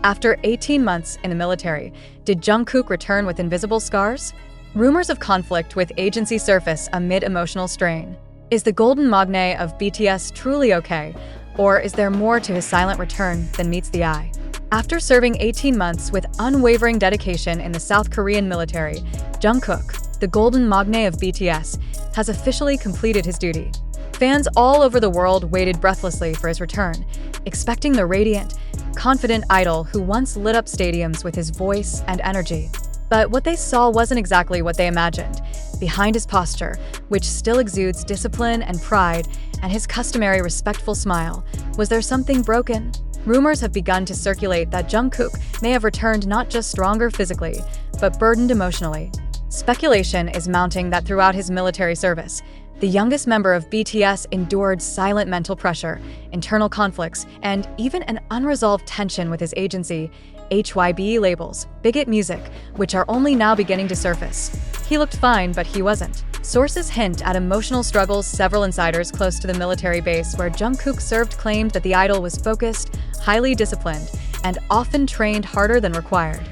After 18 months in the military, did Jungkook return with invisible scars? Rumors of conflict with agency surface amid emotional strain. Is the golden magne of BTS truly okay, or is there more to his silent return than meets the eye? After serving 18 months with unwavering dedication in the South Korean military, Jungkook, the golden magne of BTS, has officially completed his duty. Fans all over the world waited breathlessly for his return, expecting the radiant, confident idol who once lit up stadiums with his voice and energy. But what they saw wasn't exactly what they imagined. Behind his posture, which still exudes discipline and pride, and his customary respectful smile, was there something broken? Rumors have begun to circulate that Jungkook may have returned not just stronger physically, but burdened emotionally. Speculation is mounting that throughout his military service, the youngest member of BTS endured silent mental pressure, internal conflicts, and even an unresolved tension with his agency, HYB labels, Bigot Music, which are only now beginning to surface. He looked fine, but he wasn't. Sources hint at emotional struggles. Several insiders close to the military base where Jungkook served claimed that the idol was focused, highly disciplined, and often trained harder than required.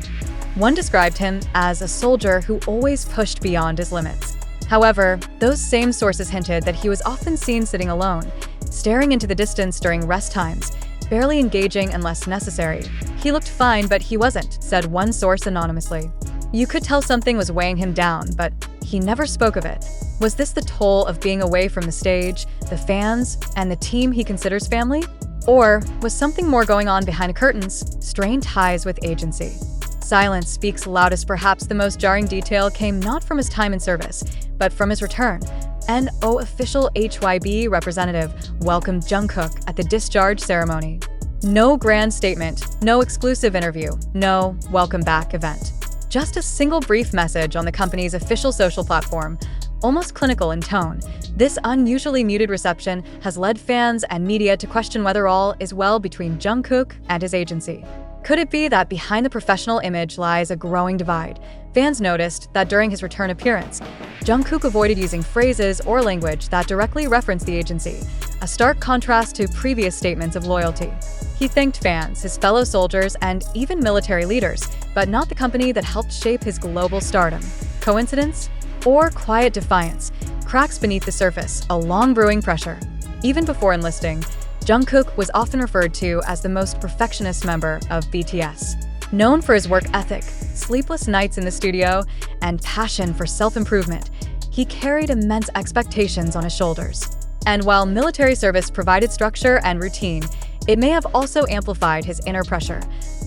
One described him as a soldier who always pushed beyond his limits. However, those same sources hinted that he was often seen sitting alone, staring into the distance during rest times, barely engaging unless necessary. He looked fine, but he wasn't, said one source anonymously. You could tell something was weighing him down, but he never spoke of it. Was this the toll of being away from the stage, the fans, and the team he considers family? Or was something more going on behind the curtains, strained ties with agency? Silence speaks loudest. Perhaps the most jarring detail came not from his time in service, but from his return. NO official HYB representative welcomed Jungkook at the discharge ceremony. No grand statement, no exclusive interview, no welcome back event. Just a single brief message on the company's official social platform, almost clinical in tone. This unusually muted reception has led fans and media to question whether all is well between Jungkook and his agency. Could it be that behind the professional image lies a growing divide? Fans noticed that during his return appearance, Jungkook avoided using phrases or language that directly referenced the agency, a stark contrast to previous statements of loyalty. He thanked fans, his fellow soldiers, and even military leaders, but not the company that helped shape his global stardom. Coincidence? Or quiet defiance? Cracks beneath the surface, a long brewing pressure. Even before enlisting, Jungkook was often referred to as the most perfectionist member of BTS. Known for his work ethic, sleepless nights in the studio, and passion for self-improvement, he carried immense expectations on his shoulders. And while military service provided structure and routine, it may have also amplified his inner pressure.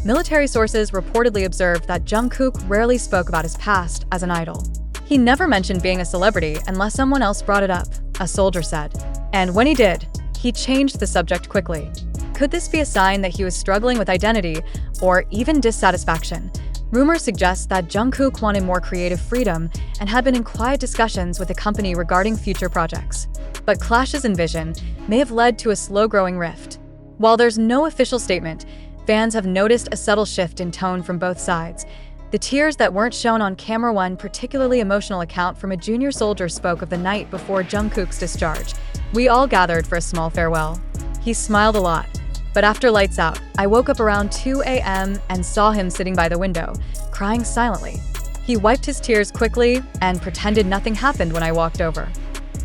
Military sources reportedly observed that Jungkook rarely spoke about his past as an idol. He never mentioned being a celebrity unless someone else brought it up, a soldier said. And when he did, he changed the subject quickly. Could this be a sign that he was struggling with identity or even dissatisfaction? Rumors suggest that Jungkook wanted more creative freedom and had been in quiet discussions with the company regarding future projects. But clashes in vision may have led to a slow-growing rift. While there's no official statement, fans have noticed a subtle shift in tone from both sides. The tears that weren't shown on camera. One particularly emotional account from a junior soldier spoke of the night before Jungkook's discharge. We all gathered for a small farewell. He smiled a lot. But after lights out, I woke up around 2 a.m. and saw him sitting by the window, crying silently. He wiped his tears quickly and pretended nothing happened when I walked over.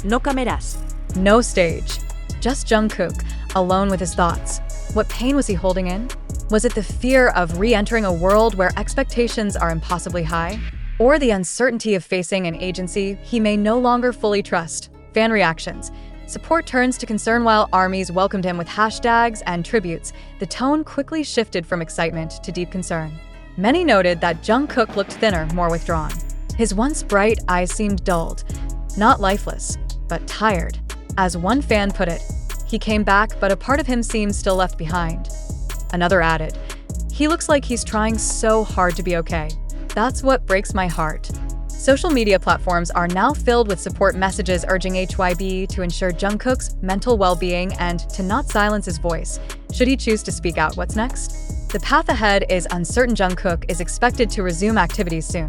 No cameras. No stage. Just Jungkook, alone with his thoughts. What pain was he holding in? Was it the fear of re-entering a world where expectations are impossibly high? Or the uncertainty of facing an agency he may no longer fully trust? Fan reactions. Support turns to concern while armies welcomed him with hashtags and tributes. The tone quickly shifted from excitement to deep concern. Many noted that Jungkook looked thinner, more withdrawn. His once bright eyes seemed dulled, not lifeless, but tired. As one fan put it, he came back, but a part of him seems still left behind. Another added, he looks like he's trying so hard to be okay. That's what breaks my heart. Social media platforms are now filled with support messages urging HYB to ensure Jungkook's mental well-being and to not silence his voice, should he choose to speak out. What's next? The path ahead is uncertain. Jungkook is expected to resume activities soon.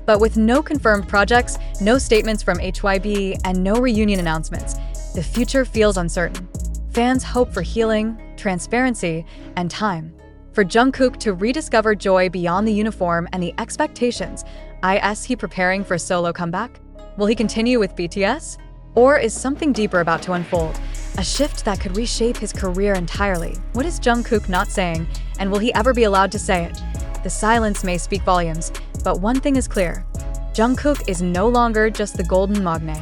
But with no confirmed projects, no statements from HYB, and no reunion announcements, the future feels uncertain. Fans hope for healing, transparency, and time. For Jungkook to rediscover joy beyond the uniform and the expectations, is he preparing for a solo comeback? Will he continue with BTS? Or is something deeper about to unfold? A shift that could reshape his career entirely. What is Jungkook not saying, and will he ever be allowed to say it? The silence may speak volumes, but one thing is clear. Jungkook is no longer just the golden magne.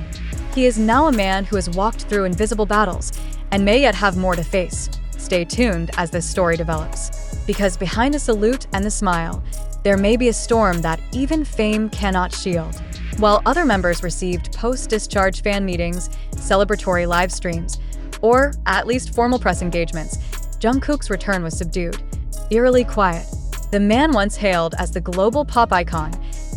He is now a man who has walked through invisible battles and may yet have more to face. Stay tuned as this story develops. Because behind the salute and the smile, there may be a storm that even fame cannot shield. While other members received post-discharge fan meetings, celebratory live streams, or at least formal press engagements, Jungkook's return was subdued, eerily quiet. The man once hailed as the global pop icon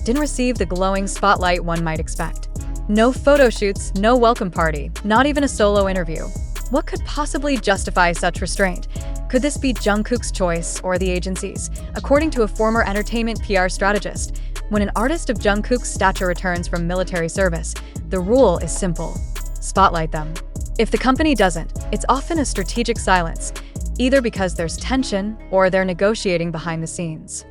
didn't receive the glowing spotlight one might expect. No photo shoots, no welcome party, not even a solo interview. What could possibly justify such restraint? Could this be Jungkook's choice or the agency's? According to a former entertainment PR strategist, when an artist of Jungkook's stature returns from military service, the rule is simple: spotlight them. If the company doesn't, it's often a strategic silence, either because there's tension or they're negotiating behind the scenes.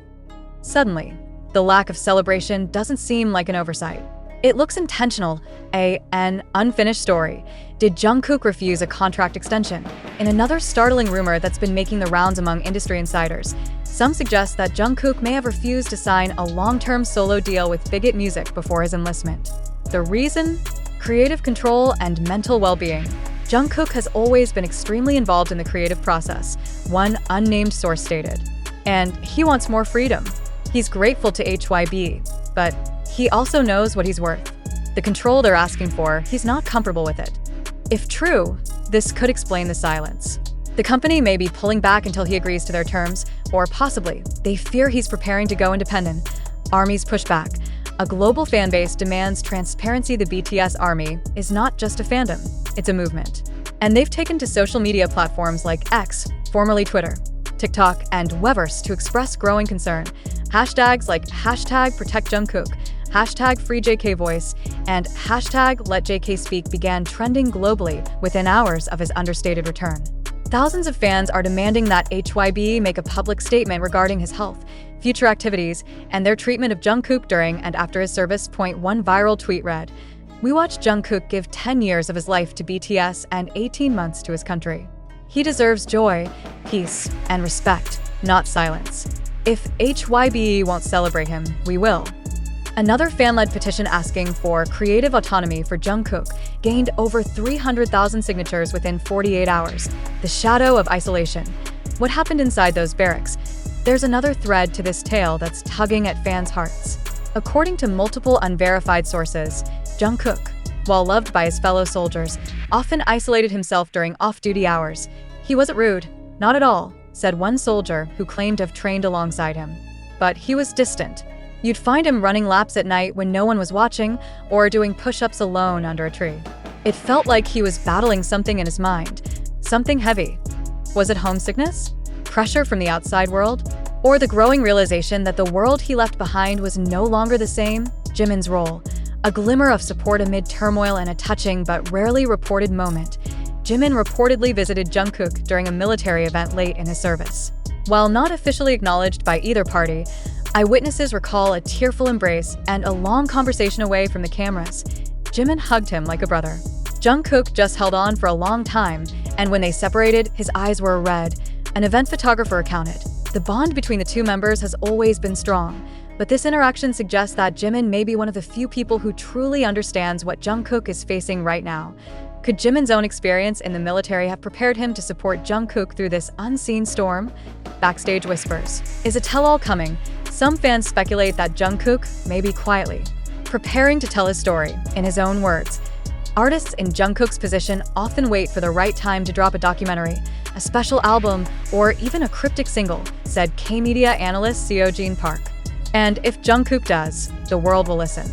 Suddenly, the lack of celebration doesn't seem like an oversight. It looks intentional, an unfinished story. Did Jungkook refuse a contract extension? In another startling rumor that's been making the rounds among industry insiders, some suggest that Jungkook may have refused to sign a long-term solo deal with Bigot Music before his enlistment. The reason? Creative control and mental well-being. Jungkook has always been extremely involved in the creative process, one unnamed source stated. And he wants more freedom. He's grateful to HYB, but he also knows what he's worth. The control they're asking for, he's not comfortable with it. If true, this could explain the silence. The company may be pulling back until he agrees to their terms, or possibly, they fear he's preparing to go independent. ARMY's push back. A global fanbase demands transparency. The BTS ARMY is not just a fandom, it's a movement. And they've taken to social media platforms like X, formerly Twitter, TikTok, and Weverse to express growing concern. Hashtags like #ProtectJungkook, #FreeJKVoice, and #LetJKSpeak began trending globally within hours of his understated return. Thousands of fans are demanding that HYB make a public statement regarding his health, future activities, and their treatment of Jungkook during and after his service. One viral tweet read, "We watched Jungkook give 10 years of his life to BTS and 18 months to his country. He deserves joy, peace, and respect, not silence. If HYB won't celebrate him, we will." Another fan-led petition asking for creative autonomy for Jungkook gained over 300,000 signatures within 48 hours. The shadow of isolation. What happened inside those barracks? There's another thread to this tale that's tugging at fans' hearts. According to multiple unverified sources, Jungkook, while loved by his fellow soldiers, often isolated himself during off-duty hours. "He wasn't rude, not at all," said one soldier who claimed to have trained alongside him. "But he was distant. You'd find him running laps at night when no one was watching, or doing push-ups alone under a tree. It felt like he was battling something in his mind, something heavy. Was it homesickness? Pressure from the outside world? Or the growing realization that the world he left behind was no longer the same?" Jimin's role. A glimmer of support amid turmoil and a touching but rarely reported moment. Jimin reportedly visited Jungkook during a military event late in his service. While not officially acknowledged by either party, eyewitnesses recall a tearful embrace and a long conversation away from the cameras. Jimin hugged him like a brother. Jungkook just held on for a long time, and when they separated, his eyes were red. An event photographer recounted, "The bond between the two members has always been strong, but this interaction suggests that Jimin may be one of the few people who truly understands what Jungkook is facing right now." Could Jimin's own experience in the military have prepared him to support Jungkook through this unseen storm? Backstage whispers. Is a tell-all coming? Some fans speculate that Jungkook may be quietly preparing to tell his story, in his own words. Artists in Jungkook's position often wait for the right time to drop a documentary, a special album, or even a cryptic single, said K-media analyst Seo Jin Park. And if Jungkook does, the world will listen.